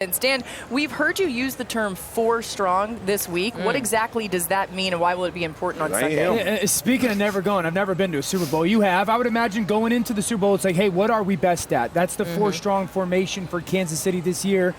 Dan, we've heard you use the term 4 strong this week. What exactly does that mean, and why will it be important on Sunday? Speaking of never going, I've never been to a Super Bowl. You have. I would imagine going into the Super Bowl, it's like, hey, what are we best at? That's the 4 strong formation for Kansas City this year.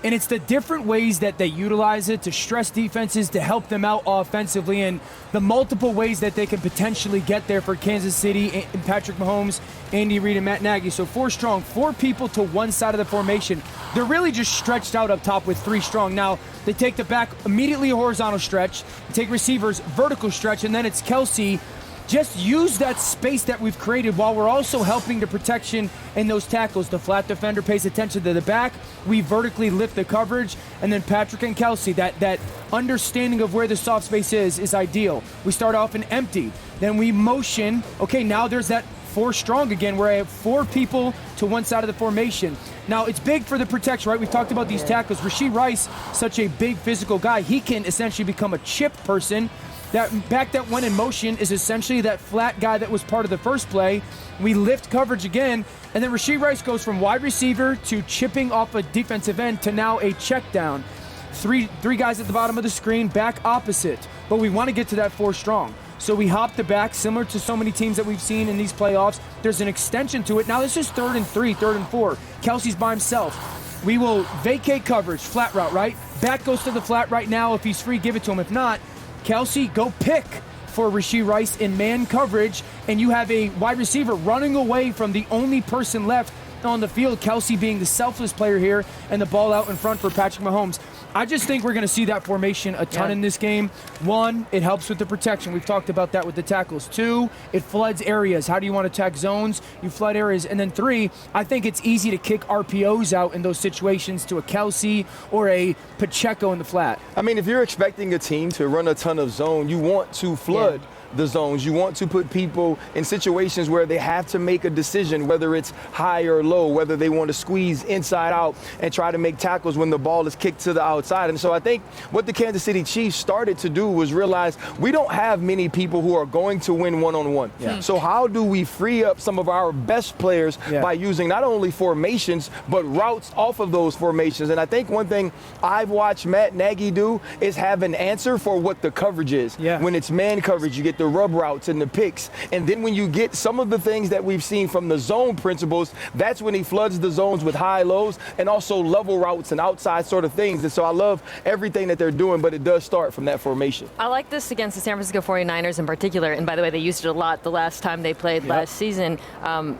And it's the different ways that they utilize it to stress defenses, to help them out offensively, and the multiple ways that they can potentially get there for Kansas City and Patrick Mahomes, Andy Reid, and Matt Nagy. So 4 strong, 4 people to one side of the formation. They're really just stretched out up top with 3 strong. Now, they take the back immediately a horizontal stretch, take receivers vertical stretch, and then it's Kelsey. Just use that space that we've created while we're also helping the protection in those tackles. The flat defender pays attention to the back. We vertically lift the coverage. And then Patrick and Kelsey, that understanding of where the soft space is ideal. We start off in empty. Then we motion. Okay, now there's that 4 strong again, where I have 4 people to one side of the formation. Now, it's big for the protection, right? We've talked about these tackles. Rashee Rice, such a big physical guy, he can essentially become a chip person. That back that went in motion is essentially that flat guy that was part of the first play. We lift coverage again, and then Rashee Rice goes from wide receiver to chipping off a defensive end to now a check down. Three guys at the bottom of the screen, back opposite. But we want to get to that 4 strong. So we hop the back, similar to so many teams that we've seen in these playoffs. There's an extension to it. Now this is 3rd and 3, 3rd and 4. Kelsey's by himself. We will vacate coverage, flat route, right? Back goes to the flat right now. If he's free, give it to him. If not, Kelsey, go pick for Rashee Rice in man coverage, and you have a wide receiver running away from the only person left on the field, Kelsey being the selfless player here, and the ball out in front for Patrick Mahomes. I just think we're going to see that formation a ton in this game. 1, it helps with the protection. We've talked about that with the tackles. 2, it floods areas. How do you want to attack zones? You flood areas. And then 3, I think it's easy to kick RPOs out in those situations to a Kelsey or a Pacheco in the flat. I mean, if you're expecting a team to run a ton of zone, you want to flood the zones. You want to put people in situations where they have to make a decision, whether it's high or low, whether they want to squeeze inside out and try to make tackles when the ball is kicked to the outside. And so I think what the Kansas City Chiefs started to do was realize we don't have many people who are going to win one-on-one. So how do we free up some of our best players by using not only formations, but routes off of those formations? And I think one thing I've watched Matt Nagy do is have an answer for what the coverage is. When it's man coverage, you get the rub routes and the picks. And then when you get some of the things that we've seen from the zone principles, that's when he floods the zones with high lows and also level routes and outside sort of things. And so I love everything that they're doing, but it does start from that formation. I like this against the San Francisco 49ers in particular. And by the way, they used it a lot the last time they played last season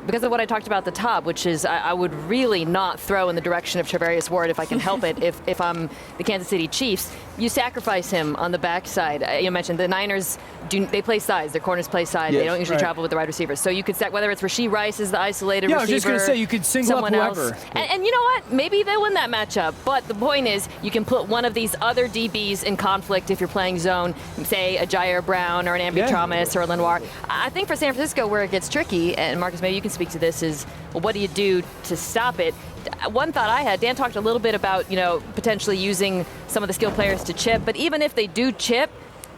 because of what I talked about at the top, which is I would really not throw in the direction of Charvarius Ward if I can help it. If I'm the Kansas City Chiefs, you sacrifice him on the backside. You mentioned the Niners, they play size. Their corners play side. They don't usually travel with the wide receivers. So you could set whether it's Rashee Rice as the isolated receiver. I was just going to say, you could single up whoever. And you know what? Maybe they win that matchup. But the point is, you can put one of these other DBs in conflict if you're playing zone, say a Jair Brown or an Ambi Thomas or a Lenoir. I think for San Francisco, where it gets tricky, and Marcus, maybe you can speak to this, is, well, what do you do to stop it? One thought I had, Dan talked a little bit about, potentially using some of the skilled players to chip, but even if they do chip,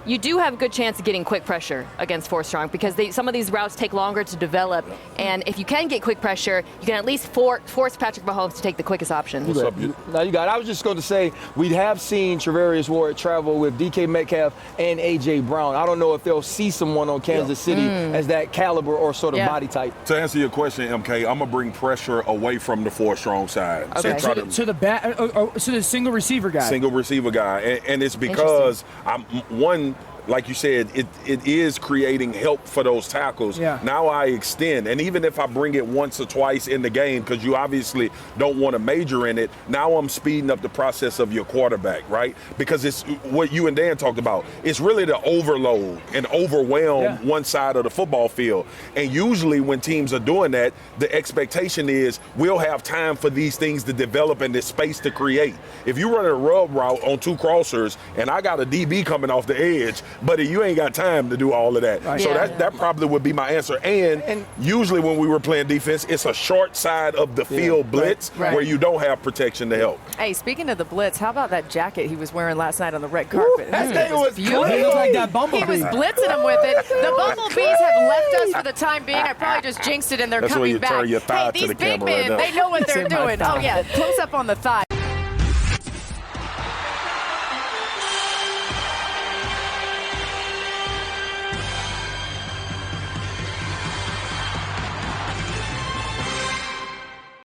you do have a good chance of getting quick pressure against 4 strong because some of these routes take longer to develop. And if you can get quick pressure, you can at least force Patrick Mahomes to take the quickest option. What's up, Now you got it. I was just going to say, we have seen Charvarius Ward travel with DK Metcalf and A.J. Brown. I don't know if they'll see someone on Kansas City as that caliber or sort of body type. To answer your question, MK, I'm going to bring pressure away from the 4 strong side. Okay. So the single receiver guy. Single receiver guy. And it's because like you said, it is creating help for those tackles. Now I extend, and even if I bring it once or twice in the game, because you obviously don't want to major in it, now I'm speeding up the process of your quarterback, right? Because it's what you and Dan talked about. It's really to overload and overwhelm one side of the football field. And usually when teams are doing that, the expectation is we'll have time for these things to develop and this space to create. If you run a rub route on 2 crossers and I got a DB coming off the edge, buddy, you ain't got time to do all of that. So that probably would be my answer. And usually when we were playing defense, it's a short side of the field blitz where you don't have protection to help. Hey, speaking of the blitz, how about that jacket he was wearing last night on the red carpet? That thing was beautiful. He looked like that bumblebee. He was blitzing him with it. The Bumblebees have left us for the time being. I probably just jinxed it, and they're That's coming when you back. turn your thigh Hey, to these the big camera right men, now. they know what they're doing. Oh, yeah, close up on the thigh.